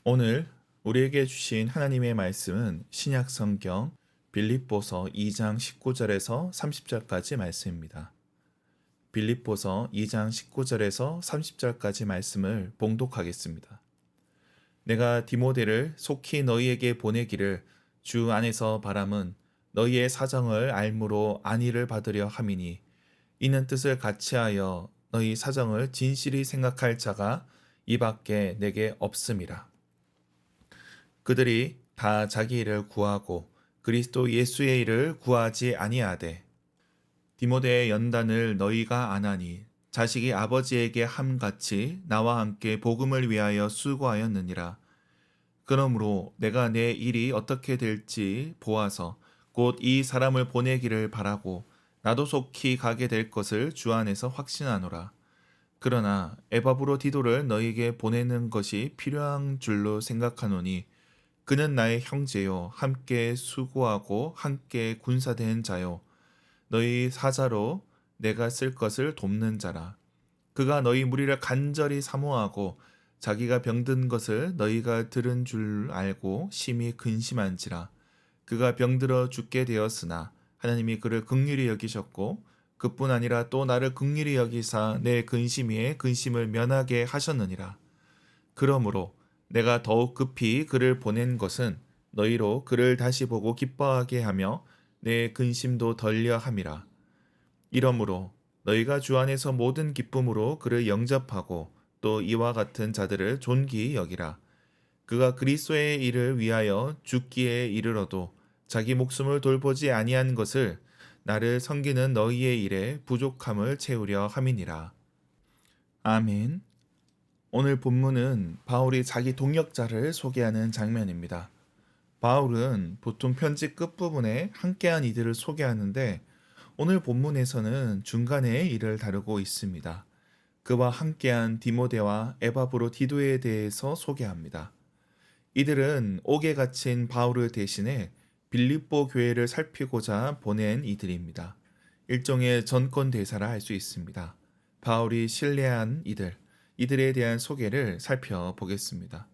오늘 우리에게 주신 하나님의 말씀은 신약 성경 빌립보서 2장 19절에서 30절까지 말씀입니다. 빌립보서 2장 19절에서 30절까지 말씀을 봉독하겠습니다. 내가 디모데를 속히 너희에게 보내기를 주 안에서 바람은 너희의 사정을 알므로 안위를 받으려 함이니 이는 뜻을 같이하여 너희 사정을 진실히 생각할 자가 이밖에 내게 없음이라. 그들이 다 자기 일을 구하고 그리스도 예수의 일을 구하지 아니하되 디모데의 연단을 너희가 아나니 자식이 아버지에게 함같이 나와 함께 복음을 위하여 수고하였느니라. 그러므로 내가 내 일이 어떻게 될지 보아서 곧 이 사람을 보내기를 바라고 나도 속히 가게 될 것을 주 안에서 확신하노라. 그러나 에바브로 디도를 너희에게 보내는 것이 필요한 줄로 생각하노니 그는 나의 형제요 함께 수고하고 함께 군사된 자요 너희 사자로 내가 쓸 것을 돕는 자라. 그가 너희 무리를 간절히 사모하고 자기가 병든 것을 너희가 들은 줄 알고 심히 근심한지라. 그가 병들어 죽게 되었으나 하나님이 그를 긍휼히 여기셨고 그뿐 아니라 또 나를 긍휼히 여기사 내 근심 위에 근심을 면하게 하셨느니라. 그러므로 내가 더욱 급히 그를 보낸 것은 너희로 그를 다시 보고 기뻐하게 하며 내 근심도 덜려 함이라. 이러므로 너희가 주 안에서 모든 기쁨으로 그를 영접하고 또 이와 같은 자들을 존귀히 여기라. 그가 그리스도의 일을 위하여 죽기에 이르러도 자기 목숨을 돌보지 아니한 것을 나를 섬기는 너희의 일에 부족함을 채우려 함이니라. 아멘. 오늘 본문은 바울이 자기 동역자를 소개하는 장면입니다. 바울은 보통 편지 끝부분에 함께한 이들을 소개하는데 오늘 본문에서는 중간에 이를 다루고 있습니다. 그와 함께한 디모데와 에바브로 디도에 대해서 소개합니다. 이들은 옥에 갇힌 바울을 대신해 빌립보 교회를 살피고자 보낸 이들입니다. 일종의 전권 대사라 할 수 있습니다. 바울이 신뢰한 이들에 대한 소개를 살펴보겠습니다.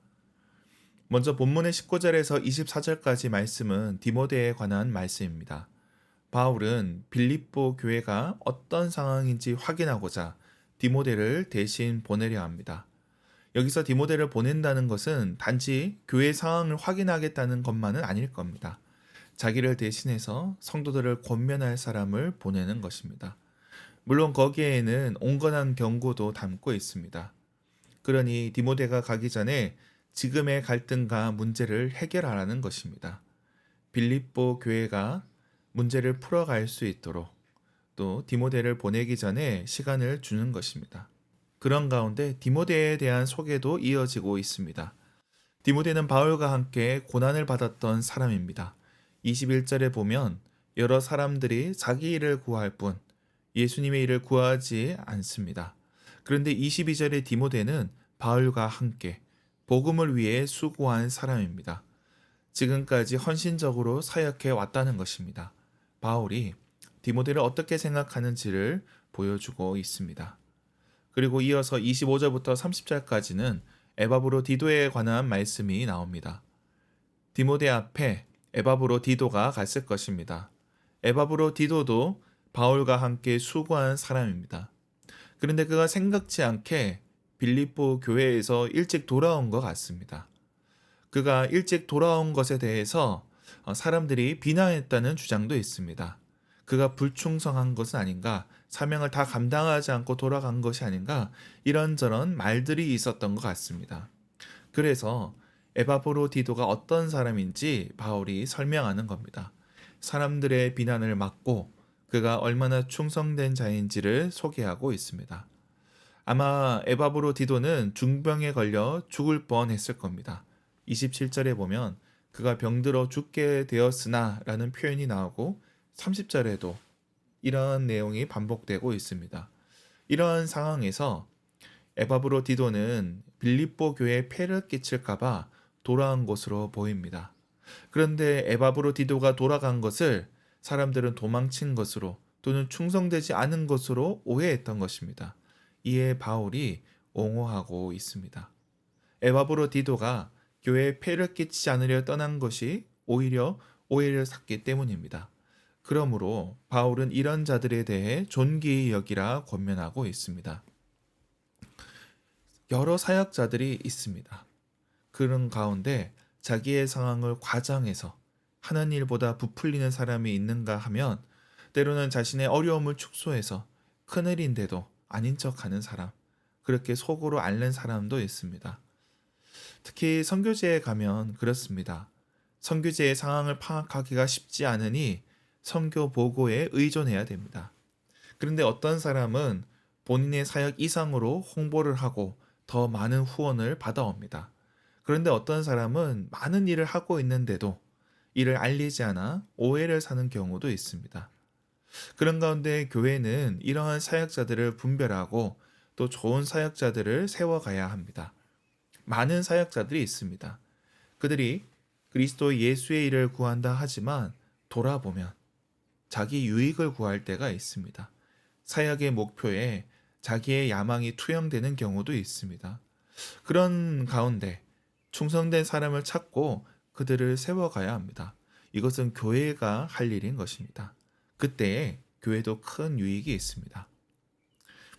먼저 본문의 19절에서 24절까지 말씀은 디모데에 관한 말씀입니다. 바울은 빌립보 교회가 어떤 상황인지 확인하고자 디모데를 대신 보내려 합니다. 여기서 디모데를 보낸다는 것은 단지 교회 상황을 확인하겠다는 것만은 아닐 겁니다. 자기를 대신해서 성도들을 권면할 사람을 보내는 것입니다. 물론 거기에는 온건한 경고도 담고 있습니다. 그러니 디모데가 가기 전에 지금의 갈등과 문제를 해결하라는 것입니다. 빌립보 교회가 문제를 풀어갈 수 있도록 또 디모데를 보내기 전에 시간을 주는 것입니다. 그런 가운데 디모데에 대한 소개도 이어지고 있습니다. 디모데는 바울과 함께 고난을 받았던 사람입니다. 21절에 보면 여러 사람들이 자기 일을 구할 뿐 예수님의 일을 구하지 않습니다. 그런데 22절의 디모데는 바울과 함께 복음을 위해 수고한 사람입니다. 지금까지 헌신적으로 사역해 왔다는 것입니다. 바울이 디모데를 어떻게 생각하는지를 보여주고 있습니다. 그리고 이어서 25절부터 30절까지는 에바브로 디도에 관한 말씀이 나옵니다. 디모데 앞에 에바브로 디도가 갔을 것입니다. 에바브로 디도도 바울과 함께 수고한 사람입니다. 그런데 그가 생각지 않게 빌립보 교회에서 일찍 돌아온 것 같습니다. 그가 일찍 돌아온 것에 대해서 사람들이 비난했다는 주장도 있습니다. 그가 불충성한 것은 아닌가, 사명을 다 감당하지 않고 돌아간 것이 아닌가, 이런저런 말들이 있었던 것 같습니다. 그래서 에바브로 디도가 어떤 사람인지 바울이 설명하는 겁니다. 사람들의 비난을 막고 그가 얼마나 충성된 자인지를 소개하고 있습니다. 아마 에바브로 디도는 중병에 걸려 죽을 뻔했을 겁니다. 27절에 보면 그가 병들어 죽게 되었으나 라는 표현이 나오고 30절에도 이러한 내용이 반복되고 있습니다. 이러한 상황에서 에바브로 디도는 빌립보 교회에 폐를 끼칠까봐 돌아온 것으로 보입니다. 그런데 에바브로 디도가 돌아간 것을 사람들은 도망친 것으로 또는 충성되지 않은 것으로 오해했던 것입니다. 이에 바울이 옹호하고 있습니다. 에바브로 디도가 교회에 폐를 끼치지 않으려 떠난 것이 오히려 오해를 샀기 때문입니다. 그러므로 바울은 이런 자들에 대해 존귀히 여기라 권면하고 있습니다. 여러 사역자들이 있습니다. 그런 가운데 자기의 상황을 과장해서 하는 일보다 부풀리는 사람이 있는가 하면 때로는 자신의 어려움을 축소해서 큰일인데도 아닌 척하는 사람, 그렇게 속으로 앓는 사람도 있습니다. 특히 선교제에 가면 그렇습니다. 선교제의 상황을 파악하기가 쉽지 않으니 선교 보고에 의존해야 됩니다. 그런데 어떤 사람은 본인의 사역 이상으로 홍보를 하고 더 많은 후원을 받아옵니다. 그런데 어떤 사람은 많은 일을 하고 있는데도 이를 알리지 않아 오해를 사는 경우도 있습니다. 그런 가운데 교회는 이러한 사역자들을 분별하고 또 좋은 사역자들을 세워가야 합니다. 많은 사역자들이 있습니다. 그들이 그리스도 예수의 일을 구한다 하지만 돌아보면 자기 유익을 구할 때가 있습니다. 사역의 목표에 자기의 야망이 투영되는 경우도 있습니다. 그런 가운데 충성된 사람을 찾고 그들을 세워가야 합니다. 이것은 교회가 할 일인 것입니다. 그때에 교회도 큰 유익이 있습니다.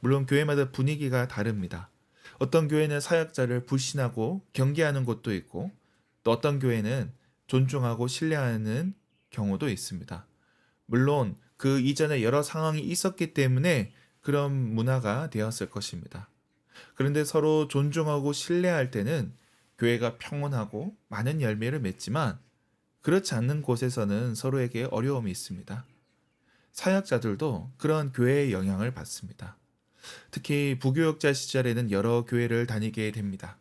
물론 교회마다 분위기가 다릅니다. 어떤 교회는 사역자를 불신하고 경계하는 곳도 있고 또 어떤 교회는 존중하고 신뢰하는 경우도 있습니다. 물론 그 이전에 여러 상황이 있었기 때문에 그런 문화가 되었을 것입니다. 그런데 서로 존중하고 신뢰할 때는 교회가 평온하고 많은 열매를 맺지만 그렇지 않는 곳에서는 서로에게 어려움이 있습니다. 사역자들도 그런 교회의 영향을 받습니다. 특히 부교역자 시절에는 여러 교회를 다니게 됩니다.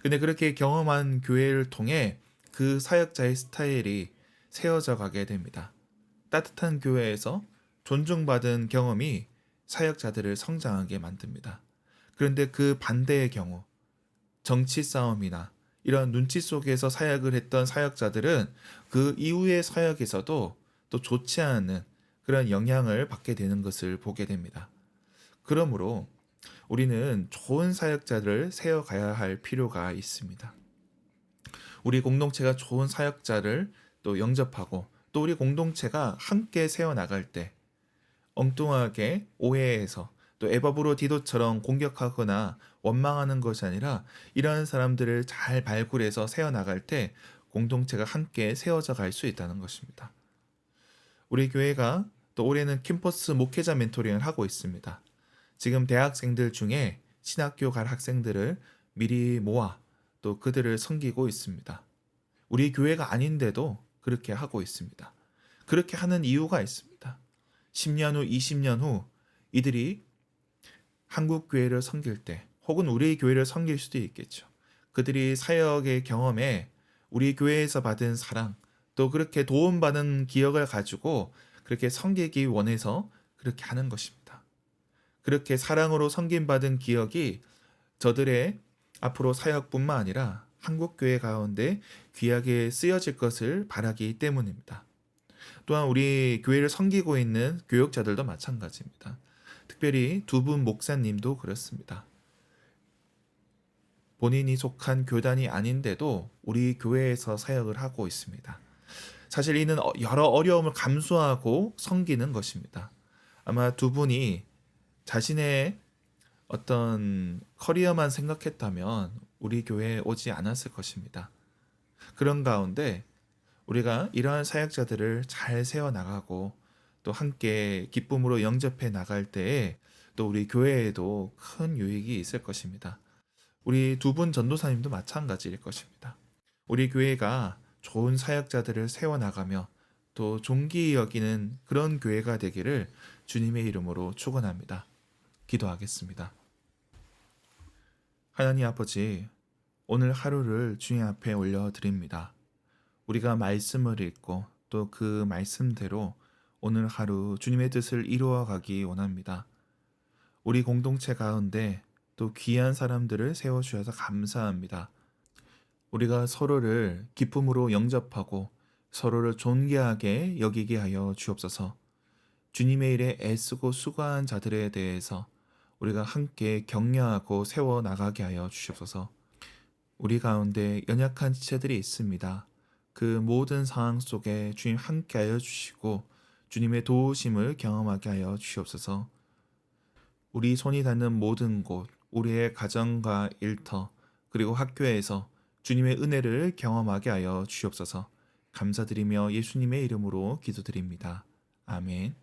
근데 그렇게 경험한 교회를 통해 그 사역자의 스타일이 세워져 가게 됩니다. 따뜻한 교회에서 존중받은 경험이 사역자들을 성장하게 만듭니다. 그런데 그 반대의 경우, 정치 싸움이나 이런 눈치 속에서 사역을 했던 사역자들은 그 이후의 사역에서도 또 좋지 않은 그런 영향을 받게 되는 것을 보게 됩니다. 그러므로 우리는 좋은 사역자들을 세워가야 할 필요가 있습니다. 우리 공동체가 좋은 사역자를 또 영접하고 또 우리 공동체가 함께 세워나갈 때 엉뚱하게 오해해서 또 에바브로 디도처럼 공격하거나 원망하는 것이 아니라 이러한 사람들을 잘 발굴해서 세워나갈 때 공동체가 함께 세워져 갈 수 있다는 것입니다. 우리 교회가 또 올해는 캠퍼스 목회자 멘토링을 하고 있습니다. 지금 대학생들 중에 신학교 갈 학생들을 미리 모아 또 그들을 섬기고 있습니다. 우리 교회가 아닌데도 그렇게 하고 있습니다. 그렇게 하는 이유가 있습니다. 10년 후, 20년 후 이들이 한국 교회를 섬길 때 혹은 우리 교회를 섬길 수도 있겠죠. 그들이 사역의 경험에 우리 교회에서 받은 사랑 또 그렇게 도움받은 기억을 가지고 그렇게 섬기기 원해서 그렇게 하는 것입니다. 그렇게 사랑으로 섬김받은 기억이 저들의 앞으로 사역뿐만 아니라 한국교회 가운데 귀하게 쓰여질 것을 바라기 때문입니다. 또한 우리 교회를 섬기고 있는 교역자들도 마찬가지입니다. 특별히 두 분 목사님도 그렇습니다. 본인이 속한 교단이 아닌데도 우리 교회에서 사역을 하고 있습니다. 사실 이는 여러 어려움을 감수하고 섬기는 것입니다. 아마 두 분이 자신의 어떤 커리어만 생각했다면 우리 교회에 오지 않았을 것입니다. 그런 가운데 우리가 이러한 사역자들을 잘 세워나가고 또 함께 기쁨으로 영접해 나갈 때에 또 우리 교회에도 큰 유익이 있을 것입니다. 우리 두 분 전도사님도 마찬가지일 것입니다. 우리 교회가 좋은 사역자들을 세워나가며 또 존귀히 여기는 그런 교회가 되기를 주님의 이름으로 축원합니다. 기도하겠습니다. 하나님 아버지, 오늘 하루를 주님 앞에 올려드립니다. 우리가 말씀을 읽고 또 그 말씀대로 오늘 하루 주님의 뜻을 이루어 가기 원합니다. 우리 공동체 가운데 또 귀한 사람들을 세워주셔서 감사합니다. 우리가 서로를 기쁨으로 영접하고 서로를 존귀하게 여기게 하여 주옵소서. 주님의 일에 애쓰고 수고한 자들에 대해서 우리가 함께 격려하고 세워나가게 하여 주옵소서. 우리 가운데 연약한 지체들이 있습니다. 그 모든 상황 속에 주님 함께하여 주시고 주님의 도우심을 경험하게 하여 주시옵소서. 우리 손이 닿는 모든 곳, 우리의 가정과 일터, 그리고 학교에서 주님의 은혜를 경험하게 하여 주시옵소서. 감사드리며 예수님의 이름으로 기도드립니다. 아멘.